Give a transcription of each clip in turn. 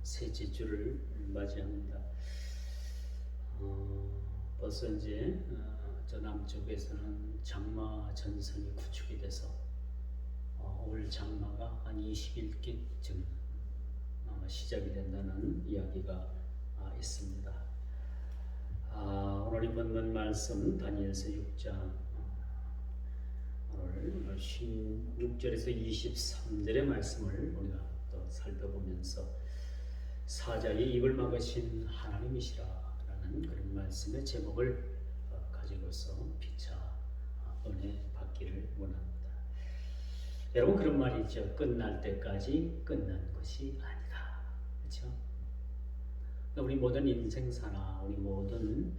셋째 주를 맞이합니다. 벌써 이제 저 남쪽에서는 장마 전선이 구축이 돼서 올 장마가 한 20일쯤 시작이 된다는 이야기가 있습니다. 오늘 본문 말씀 다니엘서 6장 오늘 16절에서 23절의 말씀을 우리가 또 살펴보면서 사자의 입을 막으신 하나님이시라라는 그런 말씀의 제목을 가지고서 피차 은혜 받기를 원합니다. 여러분, 그런 말이 있죠. 끝날 때까지 끝난 것이 아니다. 그렇죠? 우리 모든 인생사나 우리 모든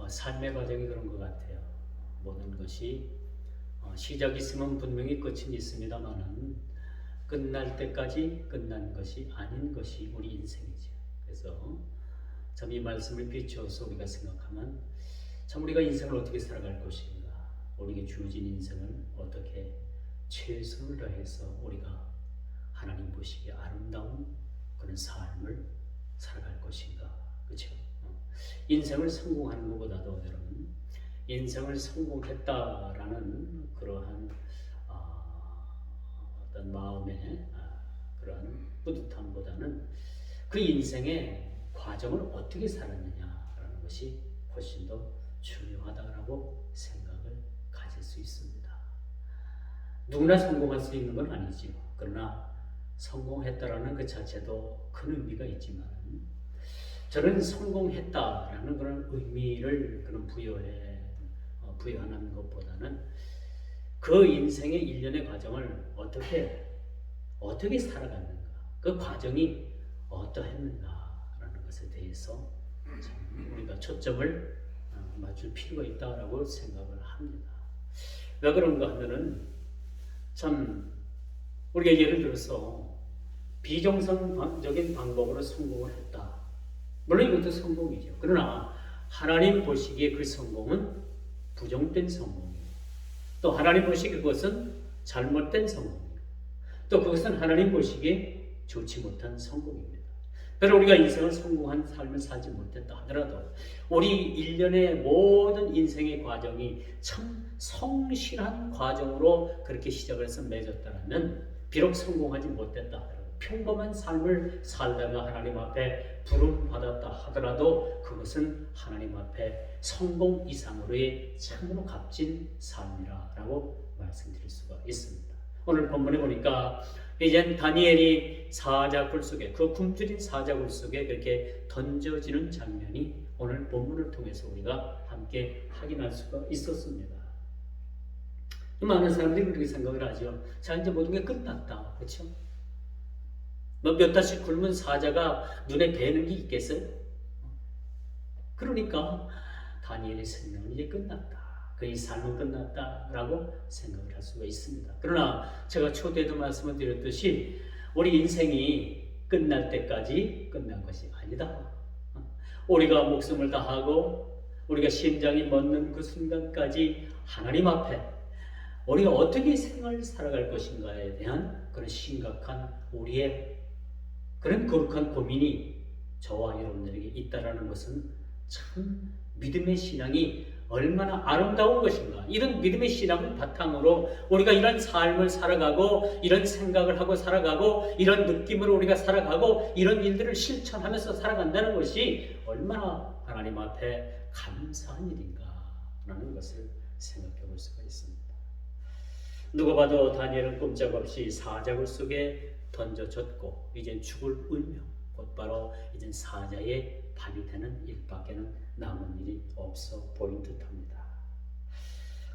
삶의 과정이 그런 것 같아요. 모든 것이 시작이 있으면 분명히 끝이 있습니다만은 끝날 때까지 끝난 것이 아닌 것이 우리 인생이죠. 그래서 참 이 말씀을 비추어서 우리가 생각하면 참 우리가 인생을 어떻게 살아갈 것인가, 우리에게 주어진 인생을 어떻게 최선을 다해서 우리가 하나님 보시기에 아름다운 그런 삶을 살아갈 것인가. 그렇죠? 인생을 성공하는 것보다도 여러분, 인생을 성공했다라는 그러한 어떤 마음의 그러한 뿌듯함보다는 그 인생의 과정을 어떻게 살았느냐라는 것이 훨씬 더 중요하다라고 생각을 가질 수 있습니다. 누구나 성공할 수 있는 건 아니죠. 그러나 성공했다라는 그 자체도 큰 의미가 있지만 저는 성공했다라는 그런 의미를 그런 부여하는 것보다는 그 인생의 일련의 과정을 어떻게 살아갔는가, 그 과정이 어떠했는가라는 것에 대해서 참 우리가 초점을 맞출 필요가 있다라고 생각을 합니다. 왜 그런가 하면은 참 우리가 예를 들어서 비정상적인 방법으로 성공을 했다. 물론 이것도 성공이죠. 그러나 하나님 보시기에 그 성공은 부정된 성공이에요. 또 하나님 보시기에 그것은 잘못된 성공이에요. 또 그것은 하나님 보시기에 좋지 못한 성공입니다. 그래서 우리가 인생을 성공한 삶을 살지 못했다 하더라도 우리 일련의 모든 인생의 과정이 참 성실한 과정으로 그렇게 시작을 해서 맺었다면 비록 성공하지 못했다 하더라도 평범한 삶을 살다가 하나님 앞에 부름받았다 하더라도 그것은 하나님 앞에 성공 이상으로의 참으로 값진 삶이라고 말씀드릴 수가 있습니다. 오늘 본문에 보니까 이제 다니엘이 사자굴 속에, 그 굶주린 사자굴 속에 그렇게 던져지는 장면이 오늘 본문을 통해서 우리가 함께 확인할 수가 있었습니다. 많은 사람들이 그렇게 생각을 하죠. 자, 이제 모든 게 끝났다. 그렇죠? 몇 달씩 굶은 사자가 눈에 뵈는 게 있겠어요? 그러니까 다니엘의 생명은 이제 끝났다. 그의 삶은 끝났다라고 생각을 할 수가 있습니다. 그러나 제가 초대에도 말씀을 드렸듯이 우리 인생이 끝날 때까지 끝난 것이 아니다. 우리가 목숨을 다하고 우리가 심장이 멎는 그 순간까지 하나님 앞에 우리가 어떻게 생활을 살아갈 것인가에 대한 그런 심각한 우리의 그런 거룩한 고민이 저와 여러분들에게 있다라는 것은 참 믿음의 신앙이 얼마나 아름다운 것인가. 이런 믿음의 신앙을 바탕으로 우리가 이런 삶을 살아가고 이런 생각을 하고 살아가고 이런 느낌으로 우리가 살아가고 이런 일들을 실천하면서 살아간다는 것이 얼마나 하나님 앞에 감사한 일인가라는 것을 생각해 볼 수가 있습니다. 누가 봐도 다니엘은 꼼짝없이 사자굴 속에 던져졌고 이제 죽을 운명, 곧바로 이제 사자의 밥이 되는 일밖에는 남은 일이 없어 보인 듯합니다.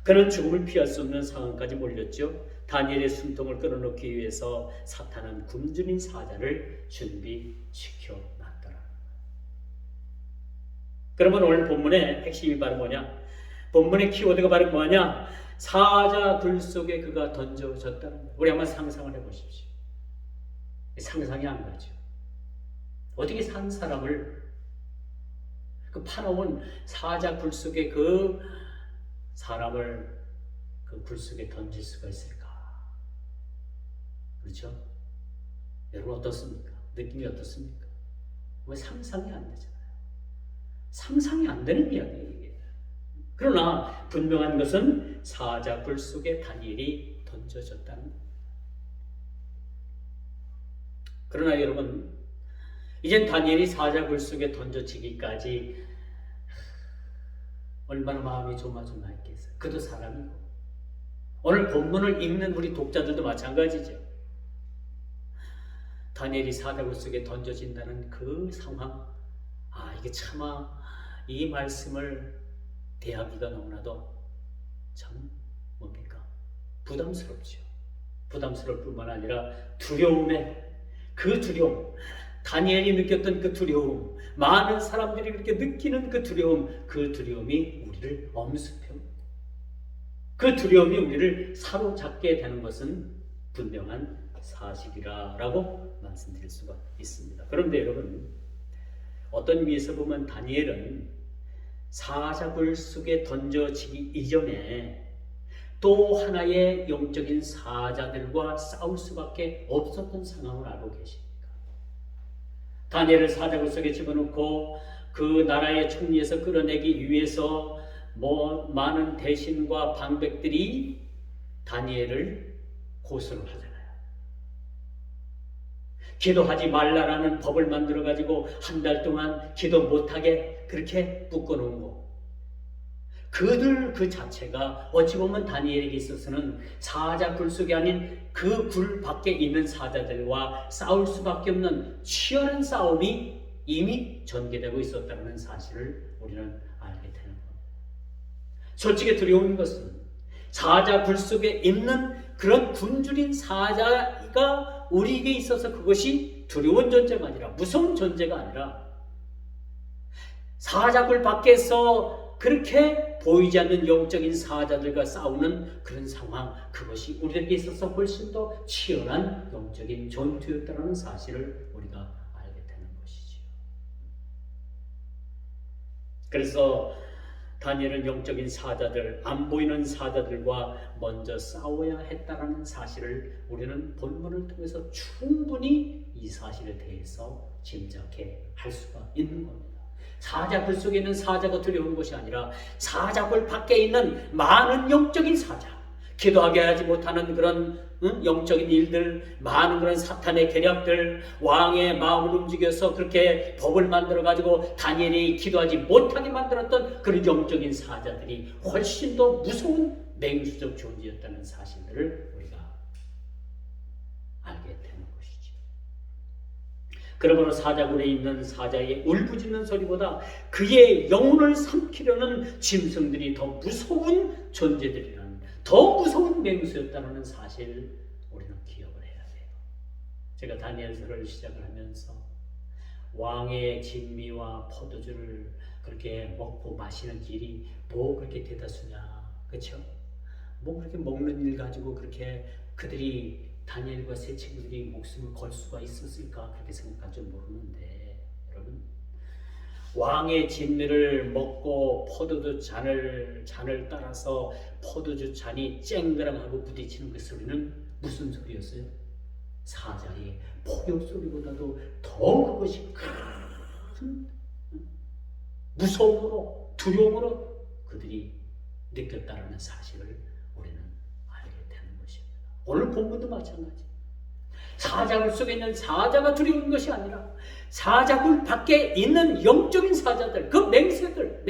그는 죽음을 피할 수 없는 상황까지 몰렸죠. 다니엘의 숨통을 끊어놓기 위해서 사탄은 굶주린 사자를 준비시켜 놨더라. 그러면 오늘 본문의 핵심이 바로 뭐냐? 본문의 키워드가 바로 뭐냐? 사자굴 속에 그가 던져졌다는 거예요. 우리 한번 상상을 해보십시오. 상상이 안 가죠. 어떻게 산 사람을 그 파놓은 사자 굴 속에 그 사람을 그 굴 속에 던질 수가 있을까? 그렇죠? 여러분 어떻습니까? 느낌이 어떻습니까? 왜 상상이 안 되잖아요. 상상이 안 되는 이야기예요, 이게. 그러나 분명한 것은 사자굴 속에 다니엘이 던져졌다는 것. 그러나 여러분, 이젠 다니엘이 사자굴 속에 던져지기까지 얼마나 마음이 조마조마했겠어요. 그도 사람이고, 오늘 본문을 읽는 우리 독자들도 마찬가지죠. 다니엘이 사자굴 속에 던져진다는 그 상황, 이게 차마 이 말씀을 대하기가 너무나도 참 뭡니까? 부담스럽죠. 부담스러울 뿐만 아니라 그 두려움, 다니엘이 느꼈던 그 두려움, 많은 사람들이 그렇게 느끼는 그 두려움이 우리를 엄습해옵니다. 그 두려움이 우리를 사로잡게 되는 것은 분명한 사실이라고 말씀드릴 수가 있습니다. 그런데 여러분, 어떤 의미에서 보면 다니엘은 사자굴 속에 던져지기 이전에 또 하나의 영적인 사자들과 싸울 수밖에 없었던 상황을 알고 계십니까? 다니엘을 사자굴 속에 집어넣고 그 나라의 총리에서 끌어내기 위해서 많은 대신과 방백들이 다니엘을 고소를 하잖아요. 기도하지 말라라는 법을 만들어가지고 한 달 동안 기도 못하게 그렇게 묶어놓은 거. 그들 그 자체가 어찌 보면 다니엘에게 있어서는 사자굴 속이 아닌 그 굴 밖에 있는 사자들과 싸울 수밖에 없는 치열한 싸움이 이미 전개되고 있었다는 사실을 우리는 알게 되는 겁니다. 솔직히 두려운 것은 사자굴 속에 있는 그런 굶주린 사자가 우리에게 있어서 그것이 두려운 존재가 아니라, 무서운 존재가 아니라, 사자굴 밖에서 그렇게 보이지 않는 영적인 사자들과 싸우는 그런 상황, 그것이 우리에게 있어서 훨씬 더 치열한 영적인 전투였다는 사실을 우리가 알게 되는 것이지요. 그래서 다니엘은 영적인 사자들, 안 보이는 사자들과 먼저 싸워야 했다는 사실을 우리는 본문을 통해서 충분히 이 사실에 대해서 짐작해 할 수가 있는 겁니다. 사자굴 속에 있는 사자가 두려운 것이 아니라 사자굴 밖에 있는 많은 영적인 사자, 기도하게 하지 못하는 그런 영적인 일들, 많은 그런 사탄의 계략들, 왕의 마음을 움직여서 그렇게 법을 만들어가지고 다니엘이 기도하지 못하게 만들었던 그런 영적인 사자들이 훨씬 더 무서운 맹수적 존재였다는 사실들을 우리가 알게 되는 것이죠. 그러므로 사자굴에 있는 사자의 울부짖는 소리보다 그의 영혼을 삼키려는 짐승들이 더 무서운 존재들이라는, 더 무서운 맹수였다는 사실 우리는 기억을 해야 돼요. 제가 다니엘서를 시작을 하면서 왕의 진미와 포도주를 그렇게 먹고 마시는 길이 뭐 그렇게 대다수냐, 그렇죠? 뭐 그렇게 먹는 일 가지고 그렇게 그들이 다니엘과 세 친구들이 목숨을 걸 수가 있었을까, 그렇게 생각할 줄 모르는데, 여러분, 왕의 진미를 먹고 포도주 잔을 따라서 포도주 잔이 쨍그랑하고 부딪히는 그 소리는 무슨 소리였어요? 사자의 포효 소리보다도 더 그것이 큰 무서움으로, 두려움으로 그들이 느꼈다는 사실을 우리는 알게 되는 것입니다. 오늘 본문도 마찬가지. 사자굴 속에 있는 사자가 두려운 것이 아니라 사자굴 밖에 있는 영적인 사자들, 그 맹수들,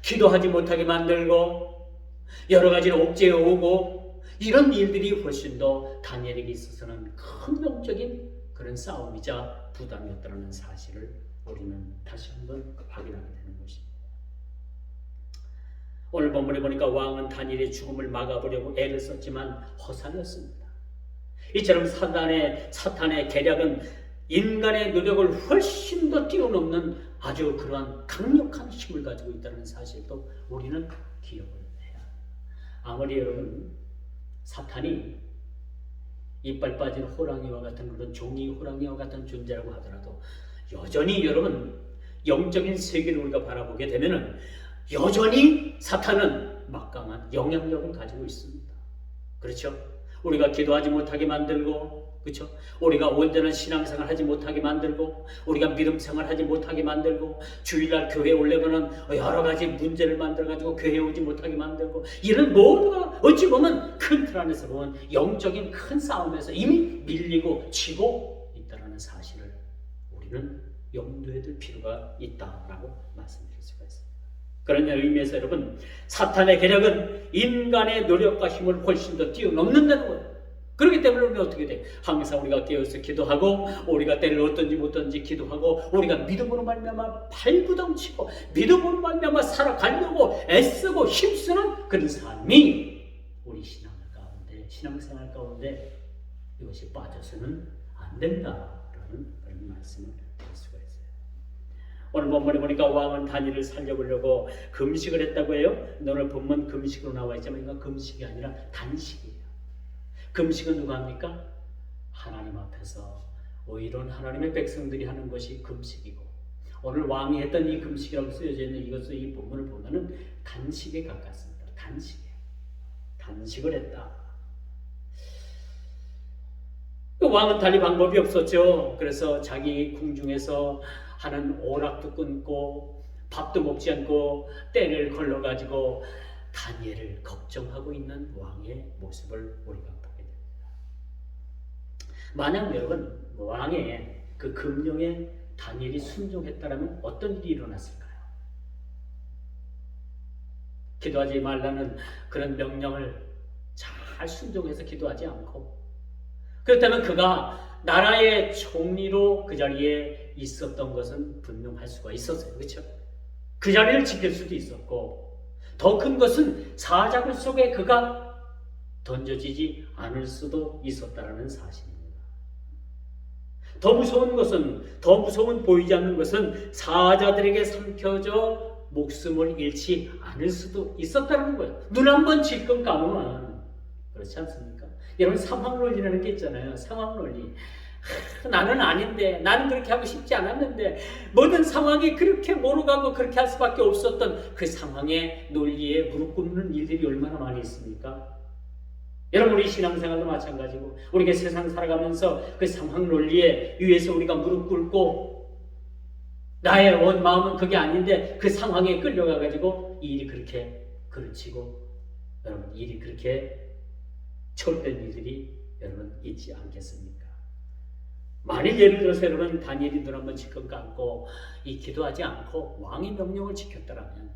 기도하지 못하게 만들고 여러 가지로 옥죄어 오고, 이런 일들이 훨씬 더 다니엘에게 있어서는 큰 영적인 그런 싸움이자 부담이었다는 사실을 우리는 다시 한번 확인하게 되는 것입니다. 오늘 본문에 보니까 왕은 다니엘의 죽음을 막아보려고 애를 썼지만 허상이었습니다. 이처럼 사탄의 계략은 인간의 노력을 훨씬 더 뛰어넘는 아주 그러한 강력한 힘을 가지고 있다는 사실도 우리는 기억을 해야 합니다. 아무리 여러분 사탄이 이빨 빠진 호랑이와 같은 그런 종이 호랑이와 같은 존재라고 하더라도 여전히 여러분 영적인 세계를 우리가 바라보게 되면은 여전히 사탄은 막강한 영향력을 가지고 있습니다. 그렇죠? 우리가 기도하지 못하게 만들고, 그렇죠? 우리가 온전한 신앙생활 하지 못하게 만들고, 우리가 믿음생활 하지 못하게 만들고, 주일날 교회에 오려면은 여러 가지 문제를 만들어가지고 교회에 오지 못하게 만들고, 이런 모두가 어찌 보면 큰 틀 안에서 보면 영적인 큰 싸움에서 이미 밀리고 지고 있다는 사실을 우리는 염두에 둘 필요가 있다라고 말씀드릴 수가 있습니다. 그런 의미에서 여러분, 사탄의 계략은 인간의 노력과 힘을 훨씬 더 뛰어넘는다는 거예요. 그렇기 때문에 우리는 어떻게 돼? 항상 우리가 깨어서 기도하고, 우리가 때를 어떤지 못든지 기도하고, 우리가 믿음으로 말미암아 발부덩치고 믿음으로 말미암아 살아가려고 애쓰고 힘쓰는 그런 삶이 우리 신앙생활 가운데 이것이 빠져서는 안 된다라는 그런 말씀을 드릴 수가 있어요. 오늘 본문에 보니까 왕은 다니엘을 살려보려고 금식을 했다고 해요. 오늘 본문 금식으로 나와 있지만 이건 금식이 아니라 단식이에요. 금식은 누가 합니까? 하나님 앞에서 의로운 하나님의 백성들이 하는 것이 금식이고, 오늘 왕이 했던 이 금식이라고 쓰여져 있는 이것을, 이 본문을 보면은 단식에 가깝습니다. 단식을 했다. 왕은 달리 방법이 없었죠. 그래서 자기 궁중에서 하는 오락도 끊고 밥도 먹지 않고 때를 걸러가지고 다니엘을 걱정하고 있는 왕의 모습을 우리가 보게 됩니다. 만약 여러분 왕의 그 금령에 다니엘이 순종했다면 어떤 일이 일어났을까요? 기도하지 말라는 그런 명령을 잘 순종해서 기도하지 않고, 그렇다면 그가 나라의 총리로 그 자리에 있었던 것은 분명할 수가 있었어요. 그렇죠? 그 자리를 지킬 수도 있었고, 더 큰 것은 사자굴 속에 그가 던져지지 않을 수도 있었다는 사실입니다. 더 무서운 보이지 않는 것은 사자들에게 삼켜져 목숨을 잃지 않을 수도 있었다는 거예요. 눈 한 번 질끈 감으면, 그렇지 않습니까? 여러분, 상황 논리라는 게 있잖아요. 상황 논리. 나는 아닌데, 나는 그렇게 하고 싶지 않았는데, 모든 상황이 그렇게 몰아가고 그렇게 할 수밖에 없었던 그 상황의 논리에 무릎 꿇는 일들이 얼마나 많이 있습니까? 여러분, 우리 신앙생활도 마찬가지고, 우리가 세상 살아가면서 그 상황 논리에 의해서 우리가 무릎 꿇고, 나의 온 마음은 그게 아닌데 그 상황에 끌려가가지고 이 일이 그렇게 그르치고, 여러분, 일이 그렇게 처리된 일들이 여러분 있지 않겠습니까? 만일 예를 들어서 여러분 다니엘이 눈 한번 질끈 감고 이 기도하지 않고 왕의 명령을 지켰더라면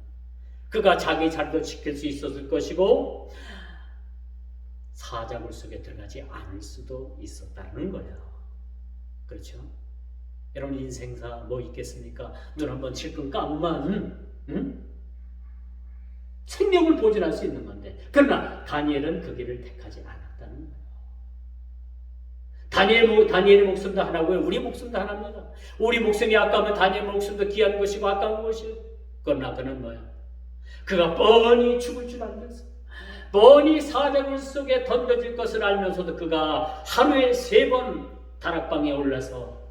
그가 자기 자리도 지킬 수 있었을 것이고 사자굴 속에 들어가지 않을 수도 있었다는 거예요. 그렇죠? 여러분, 인생사 뭐 있겠습니까? 눈 한번 질끈 감으면 생명을 보존할 수 있는 건데, 그러나 다니엘은 그 길을 택하지 않았다는 거예요. 다니엘의 목숨도 하나고요, 우리 목숨도 하나입니다. 우리 목숨이 아까우면 다니엘 목숨도 귀한 것이고 아까운 것이요. 그러나 그는 뭐야? 그가 뻔히 죽을 줄 알면서, 뻔히 사자굴 속에 던져질 것을 알면서도 그가 하루에 3번 다락방에 올라서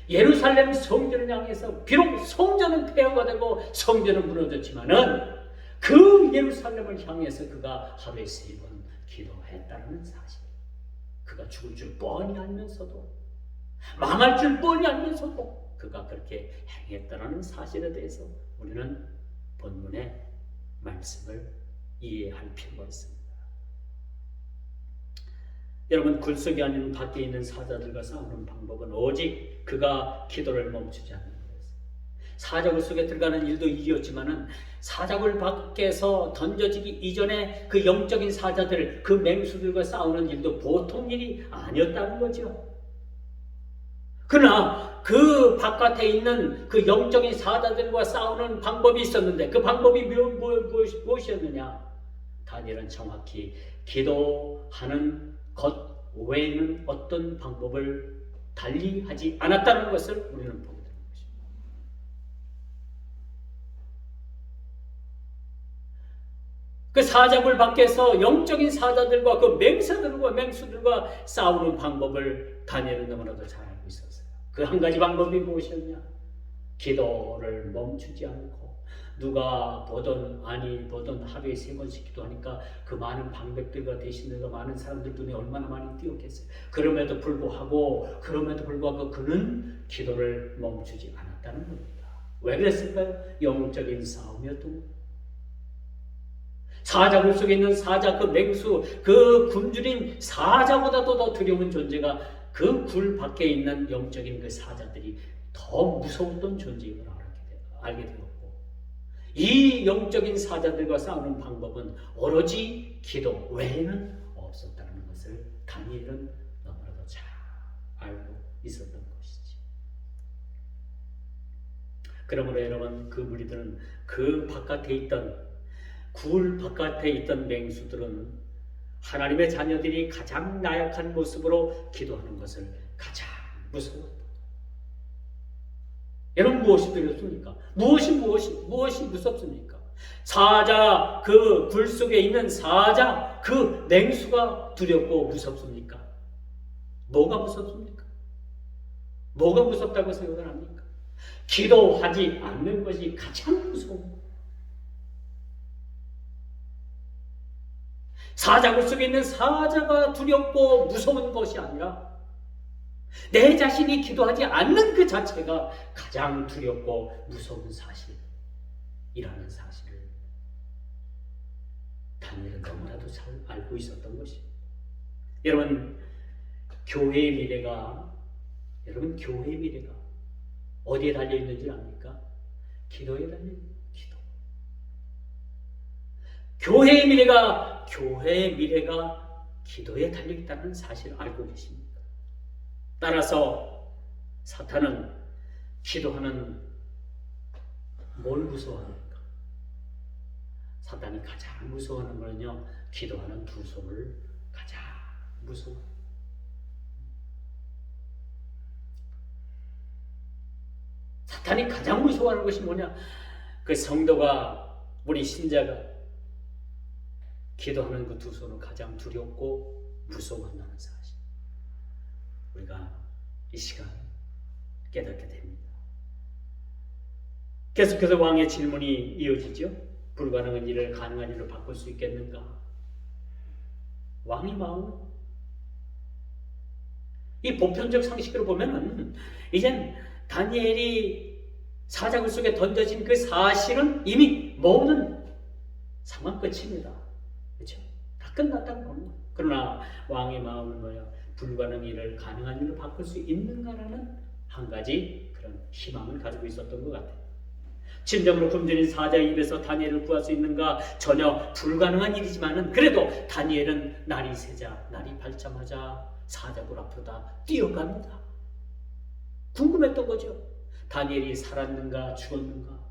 예루살렘 성전을 향해서, 비록 성전은 폐허가 되고 성전은 무너졌지만은 그 예루살렘을 향해서 그가 하루에 3번 기도했다는 사실. 그가 죽을 줄 뻔히 알면서도, 망할 줄 뻔히 알면서도 그가 그렇게 행했다는 사실에 대해서 우리는 본문의 말씀을 이해할 필요가 있습니다. 여러분, 굴 속이 아닌 밖에 있는 사자들과 싸우는 방법은 오직 그가 기도를 멈추지 않는 거였어요. 사자굴 속에 들어가는 일도 일이었지만은 사자굴 밖에서 던져지기 이전에 그 영적인 사자들, 그 맹수들과 싸우는 일도 보통 일이 아니었다는 거죠. 그러나 그 바깥에 있는 그 영적인 사자들과 싸우는 방법이 있었는데, 그 방법이 무엇이었느냐? 다니엘은 정확히 기도하는 것 외에는 어떤 방법을 달리하지 않았다는 것을 우리는 보게 되는 것입니다. 그 사자굴 밖에서 영적인 사자들과 그 맹수들과 싸우는 방법을 다니엘은 너무나도 잘 알고 있었어요. 그 한 가지 방법이 무엇이었냐? 기도를 멈추지 않고 누가 보던 아니 보던 하루에 3번씩 기도하니까 그 많은 방백들과 대신들과 많은 사람들 눈에 얼마나 많이 띄었겠어요. 그럼에도 불구하고 그는 기도를 멈추지 않았다는 겁니다. 왜 그랬을까요? 영적인 싸움이었던 겁니다. 사자굴 속에 있는 사자, 그 맹수, 그 굶주린 사자보다도 더 두려운 존재가 그 굴 밖에 있는 영적인 그 사자들이 더 무서웠던 존재임을 알게 되었고, 이 영적인 사자들과 싸우는 방법은 오로지 기도 외에는 없었다는 것을 다니엘은 너무나도 잘 알고 있었던 것이지. 그러므로 여러분, 그 무리들은 그 바깥에 있던 굴 바깥에 있던 맹수들은 하나님의 자녀들이 가장 나약한 모습으로 기도하는 것을 가장 무서워했다. 여러분, 무엇이 두렵습니까? 무엇이 무섭습니까? 사자, 그 굴 속에 있는 사자, 그 맹수가 두렵고 무섭습니까? 뭐가 무섭습니까? 뭐가 무섭다고 생각을 합니까? 기도하지 않는 것이 가장 무서운. 사자굴 속에 있는 사자가 두렵고 무서운 것이 아니라 내 자신이 기도하지 않는 그 자체가 가장 두렵고 무서운 사실이라는 사실을 다니엘은 너무나도 잘 알고 있었던 것입니다. 여러분, 교회의 미래가 어디에 달려있는지 압니까? 기도에 달려있는 기도. 교회의 미래가 기도에 달려있다는 사실을 알고 계십니까? 따라서 사탄은 기도하는 뭘 무서워합니까? 사탄이 가장 무서워하는 거는요, 기도하는 두 손을 가장 무서워합니다. 사탄이 가장 무서워하는 것이 뭐냐? 그 성도가, 우리 신자가 기도하는 그 두 손을 가장 두렵고 무서워한다는 사실, 우리가 이 시간 깨닫게 됩니다. 계속해서 왕의 질문이 이어지죠. 불가능한 일을 가능한 일로 바꿀 수 있겠는가? 왕의 마음은, 이 보편적 상식으로 보면은 이젠 다니엘이 사자굴 속에 던져진 그 사실은 이미 모든 상황 끝입니다. 그렇죠? 다 끝났다고 봅니다. 그러나 왕의 마음은 뭐야? 불가능한 일을 가능한 일로 바꿀 수 있는가라는 한 가지 그런 희망을 가지고 있었던 것 같아요. 진정으로 굶주린 사자의 입에서 다니엘을 구할 수 있는가? 전혀 불가능한 일이지만은 그래도 다니엘은 날이 새자, 날이 밝자마자 사자굴 앞으로 다 뛰어갑니다. 궁금했던 거죠. 다니엘이 살았는가 죽었는가?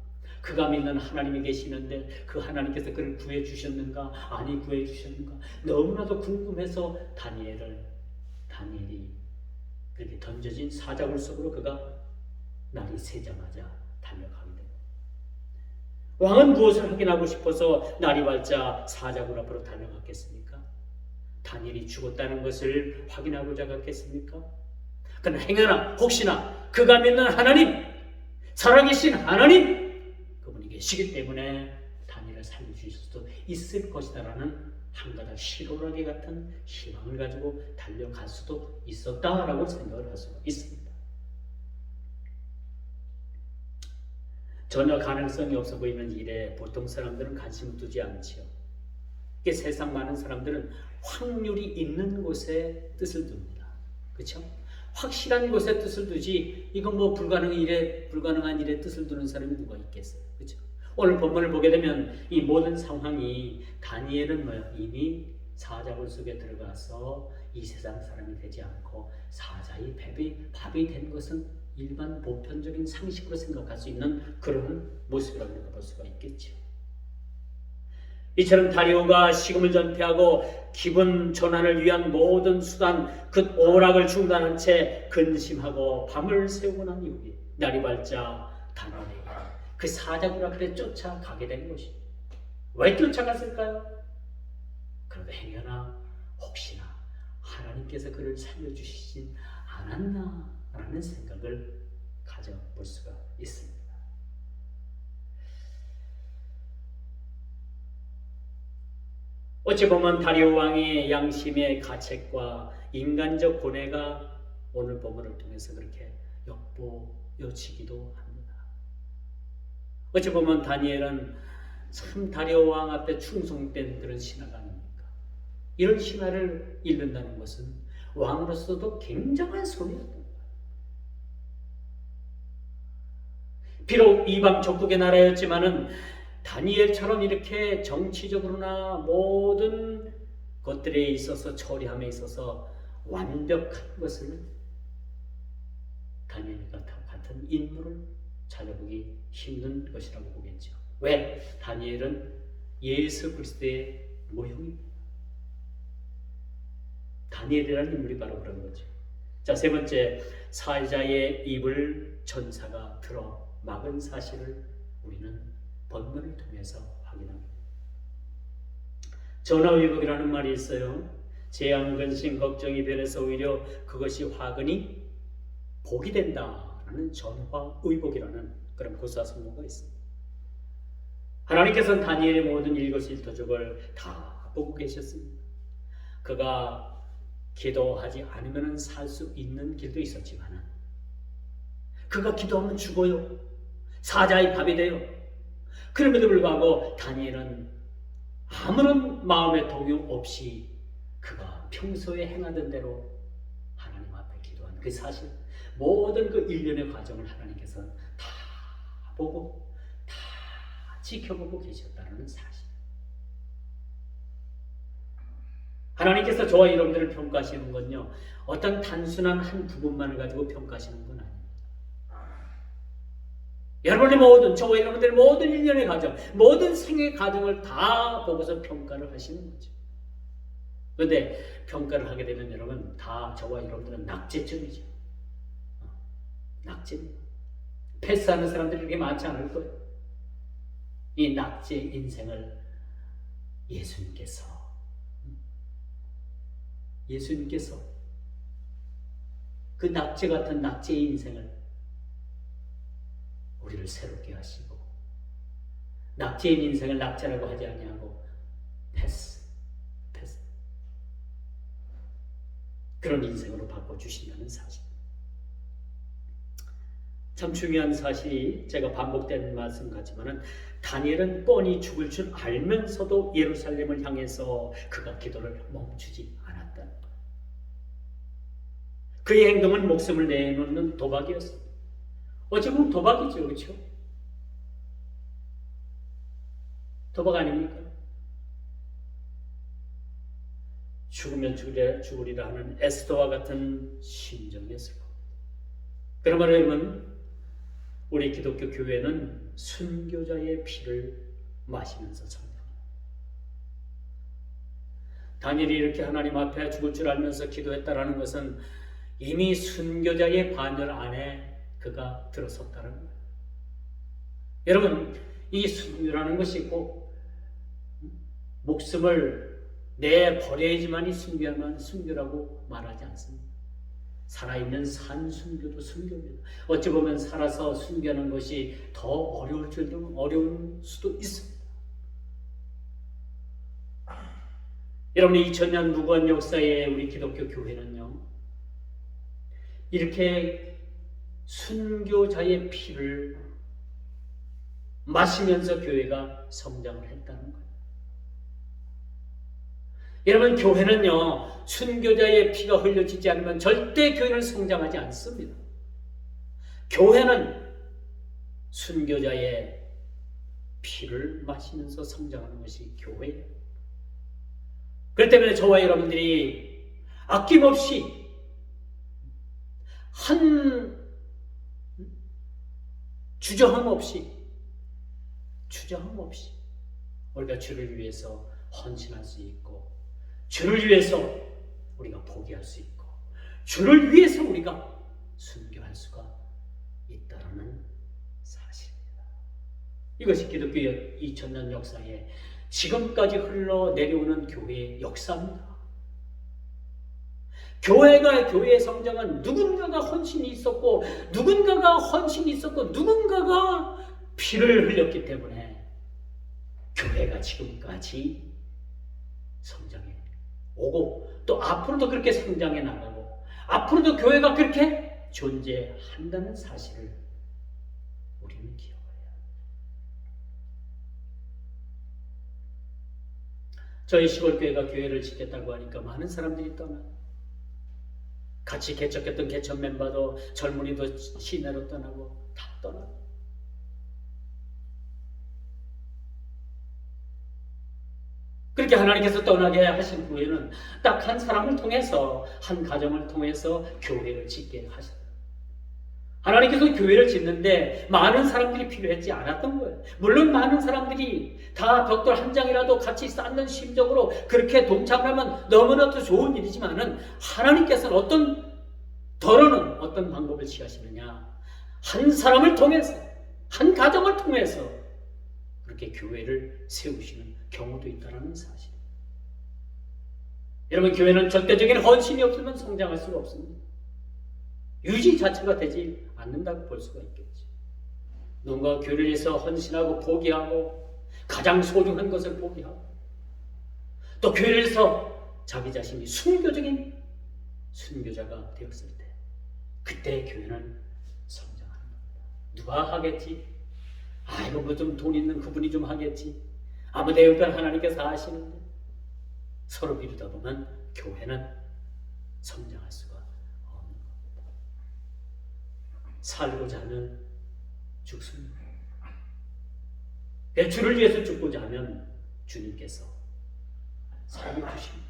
그가 믿는 하나님이 계시는데 그 하나님께서 그를 구해주셨는가? 아니 구해주셨는가? 너무나도 궁금해서 다니엘이 그렇게 던져진 사자굴 속으로 그가 날이 새자마자 달려가게 됩니다. 왕은 무엇을 확인하고 싶어서 날이 밝자 사자굴 앞으로 달려갔겠습니까? 다니엘이 죽었다는 것을 확인하고자 갔겠습니까? 그러나 행여나 혹시나 그가 믿는 하나님, 살아계신 하나님, 그분이 계시기 때문에 다니엘을 살려주실 수도 있을 것이다라는 한 가닥 시로라기 같은 희망을 가지고 달려갈 수도 있었다라고 생각을 할 수가 있습니다. 전혀 가능성이 없어 보이는 일에 보통 사람들은 관심을 두지 않지요. 이게 세상 많은 사람들은 확률이 있는 곳에 뜻을 둡니다. 그렇죠? 확실한 곳에 뜻을 두지, 이건 뭐 불가능한 일에 뜻을 두는 사람이 누가 있겠어요? 그렇죠? 오늘 본문을 보게 되면 이 모든 상황이 다니엘은 뭐야? 이미 사자굴 속에 들어가서 이 세상 사람이 되지 않고 사자의 밥이 된 것은 일반 보편적인 상식으로 생각할 수 있는 그런 모습이라고 우리가 볼 수가 있겠죠. 이처럼 다리오가 식음을 전폐하고 기분 전환을 위한 모든 수단, 그 오락을 중단한 채 근심하고 밤을 새우고 난 이후에 날이 밝자 다니엘이 그 사자굴 앞에 쫓아가게 된 것입니다. 왜 쫓아갔을까요? 그런데 행여나 혹시나 하나님께서 그를 살려주시진 않았나라는 생각을 가져볼 수가 있습니다. 어찌 보면 다리오 왕의 양심의 가책과 인간적 고뇌가 오늘 본문을 통해서 그렇게 엿보여지기도 합니다. 어찌 보면 다니엘은 참 다리오 왕 앞에 충성된 그런 신하가 아닙니까? 이런 신하를 잃는다는 것은 왕으로서도 굉장한 손해였던 거예요. 비록 이방 적국의 나라였지만은 다니엘처럼 이렇게 정치적으로나 모든 것들에 있어서 처리함에 있어서 완벽한 것을 다니엘과 같은 인물을 찾아보기 힘든 것이라고 보겠죠. 왜? 다니엘은 예수 그리스도의 모형입니다. 다니엘이라는 인물이 바로 그런 거죠. 자, 세 번째, 사자의 입을 천사가 틀어 막은 사실을 우리는 본문을 통해서 확인합니다. 전화위복이라는 말이 있어요. 재앙, 근심, 걱정이 변해서 오히려 그것이 화근이 복이 된다라는 전화위복이라는 그런 구사성어가 있습니다. 하나님께서는 다니엘의 모든 일거수일투족을 다 보고 계셨습니다. 그가 기도하지 않으면 살 수 있는 길도 있었지만 그가 기도하면 죽어요. 사자의 밥이 돼요. 그럼에도 불구하고 다니엘은 아무런 마음의 동요 없이 그가 평소에 행하던 대로 하나님 앞에 기도한 그 사실, 모든 그 일련의 과정을 하나님께서는 다 보고 다 지켜보고 계셨다는 사실. 하나님께서 저와 여러분들을 평가하시는 건요, 어떤 단순한 한 부분만을 가지고 평가하시는 건 아닙니다. 여러분의 모든, 저와 여러분들의 모든 일련의 과정, 모든 생의 과정을 다 보고서 평가를 하시는 거죠. 그런데 평가를 하게 되면 여러분, 다 저와 여러분들은 낙제점이죠. 낙제입니다. 패스하는 사람들이 그렇게 많지 않을 거예요. 이 낙제 인생을 예수님께서 그 낙제 같은 낙제의 인생을 우리를 새롭게 하시고, 낙제인 인생을 낙제라고 하지 아니하고 패스 그런 인생으로 바꿔주신다는 사실. 참 중요한 사실이, 제가 반복된 말씀 같지만은 다니엘은 뻔히 죽을 줄 알면서도 예루살렘을 향해서 그가 기도를 멈추지 않았다. 그의 행동은 목숨을 내놓는 도박이었습니다. 어찌 보면 도박이죠, 그렇죠? 도박 아닙니까? 죽으면 죽으리라 하는 에스더와 같은 심정이었을 겁니다. 그러므로 여러분, 우리 기독교 교회는 순교자의 피를 마시면서 성장합니다. 다니엘이 이렇게 하나님 앞에 죽을 줄 알면서 기도했다라는 것은 이미 순교자의 반열 안에 그가 들어섰다는 거예요. 여러분, 이 순교라는 것이 꼭 목숨을 내버려야지만이 순교라고 말하지 않습니다. 살아있는 산순교도 순교입니다. 어찌 보면 살아서 순교하는 것이 더 어려울 수도 있습니다. 여러분, 2000년 무거운 역사의 우리 기독교 교회는요, 이렇게 순교자의 피를 마시면서 교회가 성장을 했다는 거예요. 여러분, 교회는요, 순교자의 피가 흘려지지 않으면 절대 교회는 성장하지 않습니다. 교회는 순교자의 피를 마시면서 성장하는 것이 교회예요. 그렇기 때문에 저와 여러분들이 아낌없이 한 주저함 없이 우리가 주를 위해서 헌신할 수 있고, 주를 위해서 우리가 포기할 수 있고, 주를 위해서 우리가 순교할 수가 있다는 사실입니다. 이것이 기독교 2000년 역사에 지금까지 흘러내려오는 교회의 역사입니다. 교회의 성장은 누군가가 헌신이 있었고, 누군가가 피를 흘렸기 때문에 교회가 지금까지 오고 또 앞으로도 그렇게 성장해 나가고 앞으로도 교회가 그렇게 존재한다는 사실을 우리는 기억해야 합니다. 저희 시골교회가 교회를 짓겠다고 하니까 많은 사람들이 떠나고 같이 개척했던 개척 멤버도 젊은이도 시내로 떠나고 다 떠나고 그렇게 하나님께서 떠나게 하신 후에는 딱 한 사람을 통해서 한 가정을 통해서 교회를 짓게 하셨다. 하나님께서 교회를 짓는데 많은 사람들이 필요했지 않았던 거예요. 물론 많은 사람들이 다 벽돌 한 장이라도 같이 쌓는 심정으로 그렇게 동참하면 너무나도 좋은 일이지만은 하나님께서는 더러는 어떤 방법을 취하시느냐? 한 사람을 통해서, 한 가정을 통해서 그렇게 교회를 세우시는 경우도 있다는 사실. 여러분, 교회는 절대적인 헌신이 없으면 성장할 수가 없습니다. 유지 자체가 되지 않는다고 볼 수가 있겠지. 누군가 교회를 위해서 헌신하고 포기하고 가장 소중한 것을 포기하고 또 교회를 위해서 자기 자신이 순교적인 순교자가 되었을 때 그때 교회는 성장하는 겁니다. 누가 하겠지? 아이고 뭐 좀 돈 있는 그분이 좀 하겠지. 아무 내 옆에 하나님께서 하시는데 서로 미루다 보면 교회는 성장할 수가 없는 겁니다. 살고자 하면 죽습니다. 주를 위해서 죽고자 하면 주님께서 삶을 주십니다.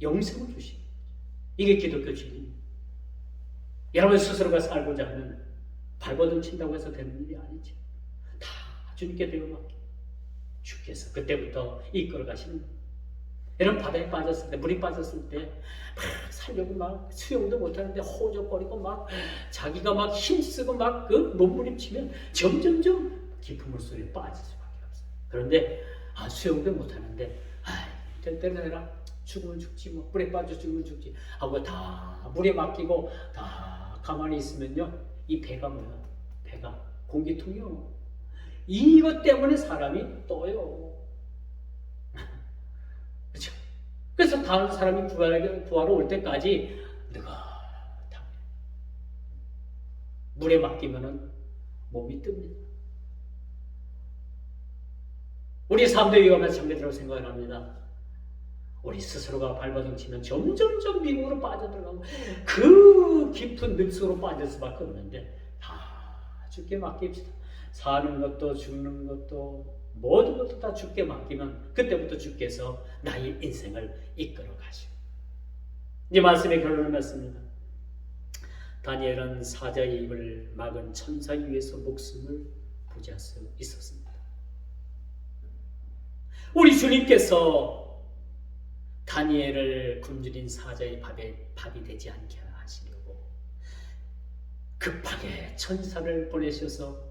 영생을 주십니다. 이게 기독교 진리입니다. 여러분 스스로가 살고자 하면 발버둥 친다고 해서 되는 일이 아니죠. 다 주님께 되어맞게 주께서 그때부터 이끌어 가시는 거예요. 여러분 바다에 빠졌을 때 물이 빠졌을 때 막 살려고 막 수영도 못하는데 호적거리고 막 자기가 막 힘쓰고 막 그 몸부림치면 점점점 깊은 물속에 빠질 수밖에 없어요. 그런데 수영도 못하는데 될 대로 해라. 죽으면 죽지 뭐 물에 빠져 죽으면 죽지 하고 다 물에 맡기고 다 가만히 있으면요 이 배가 뭐야? 배가 공기통이요. 이것 때문에 사람이 떠요. 그렇죠? 그래서 다른 사람이 구하러 올 때까지 느긋하게 물에 맡기면은 몸이 뜹니다. 우리 삶도 이와 마찬가지라고 생각을 합니다. 우리 스스로가 발버둥 치면 점점점 미국으로 빠져들어가고 그 깊은 늪으로 빠질 수밖에 없는데 다 주께 맡깁시다. 사는 것도 죽는 것도 모든 것도 다 주께 맡기면 그때부터 주께서 나의 인생을 이끌어 가시고 이 말씀의 결론을 맺습니다. 다니엘은 사자의 입을 막은 천사 위에서 목숨을 부지할 수 있었습니다. 우리 주님께서 다니엘을 굶주린 사자의 밥이 되지 않게 하시려고 급하게 천사를 보내셔서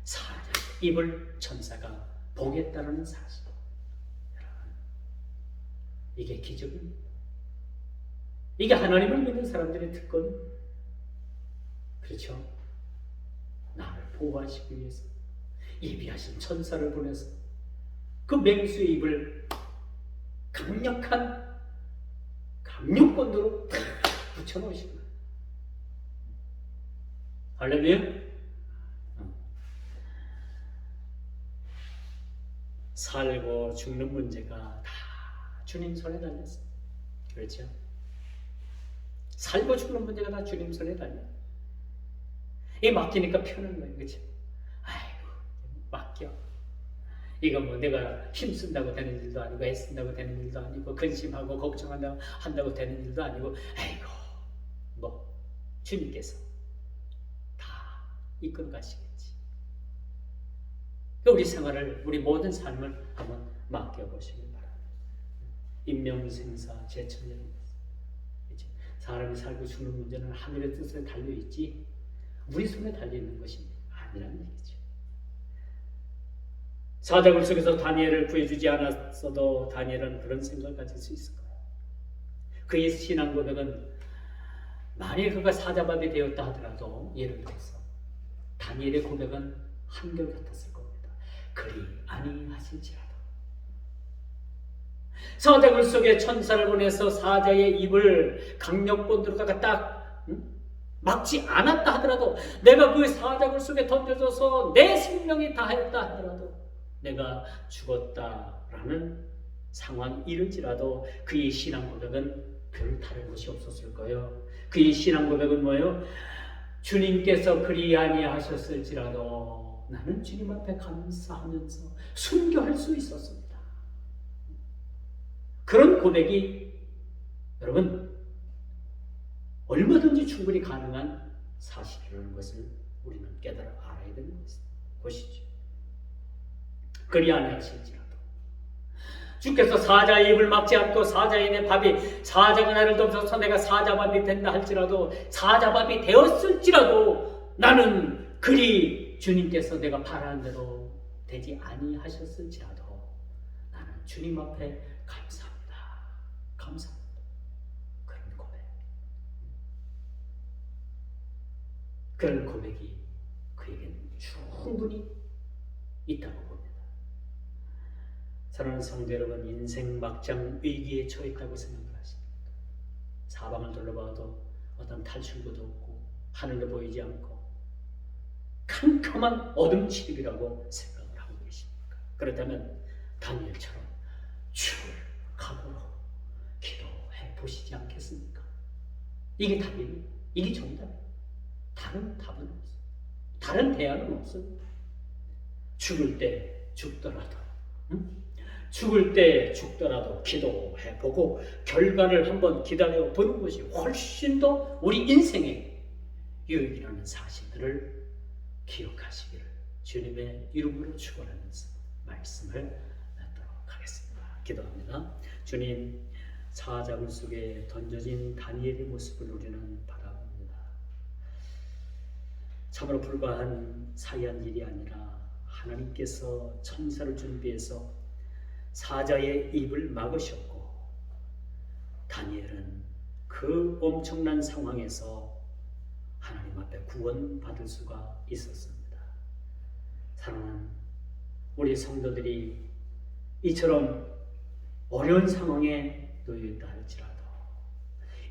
사자의 입을 천사가 보겠다는 사실. 이게 기적입니다. 이게 하나님을 믿는 사람들의 특권. 그렇죠? 나를 보호하시기 위해서 예비하신 천사를 보내서 그 맹수의 입을 강력한 강력권으로 붙여놓으신 거예요. 할렐루야. 살고 죽는 문제가 다 주님 손에 달렸어요. 그렇죠? 살고 죽는 문제가 다 주님 손에 달려요. 이 맡기니까 편한 거예요. 그렇죠? 아이고 맡겨. 이거 뭐 내가 힘쓴다고 되는 일도 아니고 애쓴다고 되는 일도 아니고 근심하고 걱정한다고 되는 일도 아니고 아이고 뭐 주님께서 다 이끌어 가시겠지. 우리 생활을 우리 모든 삶을 한번 맡겨보시길 바랍니다. 인명생사 제천이라는 것은 사람이 살고 죽는 문제는 하늘의 뜻에 달려있지 우리 손에 달려있는 것이 아니라는 얘기죠. 사자굴 속에서 다니엘을 구해주지 않았어도 다니엘은 그런 생각을 가질 수 있을 거예요. 그의 신앙 고백은 만일 그가 사자밥이 되었다 하더라도 예를 들어서 다니엘의 고백은 한결같았을 겁니다. 그리 아니하실지라도 사자굴 속에 천사를 보내서 사자의 입을 강력본드로다가 딱 막지 않았다 하더라도, 내가 그 사자굴 속에 던져져서 내 생명이 다했다 하더라도, 내가 죽었다라는 상황이 이를지라도 그의 신앙 고백은 별 다른 것이 없었을 거예요. 그의 신앙 고백은 뭐예요? 주님께서 그리 아니하셨을지라도 나는 주님 앞에 감사하면서 순교할 수 있었습니다. 그런 고백이 여러분 얼마든지 충분히 가능한 사실이라는 것을 우리는 깨달아 알아야 되는 것이죠. 그리 아니하실지라도 주께서 사자의 입을 막지 않고 사자의 내 밥이, 사자가 나를 덮어서 내가 사자밥이 된다 할지라도, 사자밥이 되었을지라도 나는 그리 주님께서 내가 바라는 대로 되지 아니하셨을지라도 나는 주님 앞에 감사합니다. 감사합니다. 그런 고백. 그런 고백이 그에게는 충분히 있다고 봅니다. 사랑하는 성도 여러분, 인생 막장 위기에 처했다고 생각을 하십니까? 사방을 둘러봐도 어떤 탈출구도 없고 하늘도 보이지 않고 캄캄한 어둠 지름이라고 생각을 하고 계십니까? 그렇다면 다니엘처럼 주를 각오로 기도해 보시지 않겠습니까? 이게 답입니다. 이게 정답입니다. 다른 답은 없어요. 다른 대안은 없습니다. 죽을 때 죽더라도, 죽을 때 죽더라도 기도해보고 결과를 한번 기다려보는 것이 훨씬 더 우리 인생의 유익이라는 사실들을 기억하시기를 주님의 이름으로 축원하면서 말씀을 맺도록 하겠습니다. 기도합니다. 주님, 사자굴 속에 던져진 다니엘의 모습을 우리는 바라봅니다. 참으로 불과한 사이한 일이 아니라 하나님께서 천사를 준비해서 사자의 입을 막으셨고, 다니엘은 그 엄청난 상황에서 하나님 앞에 구원받을 수가 있었습니다. 사랑하는 우리 성도들이 이처럼 어려운 상황에 놓여 있다 할지라도,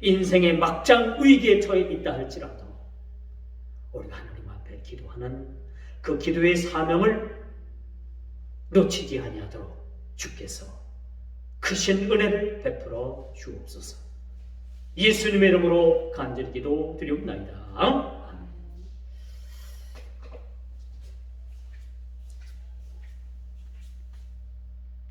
인생의 막장 위기에 처해 있다 할지라도, 우리가 하나님 앞에 기도하는 그 기도의 사명을 놓치지 아니하도록 주께서 크신 은혜를 베풀어 주옵소서. 예수님의 이름으로 간절히 기도드리옵나이다.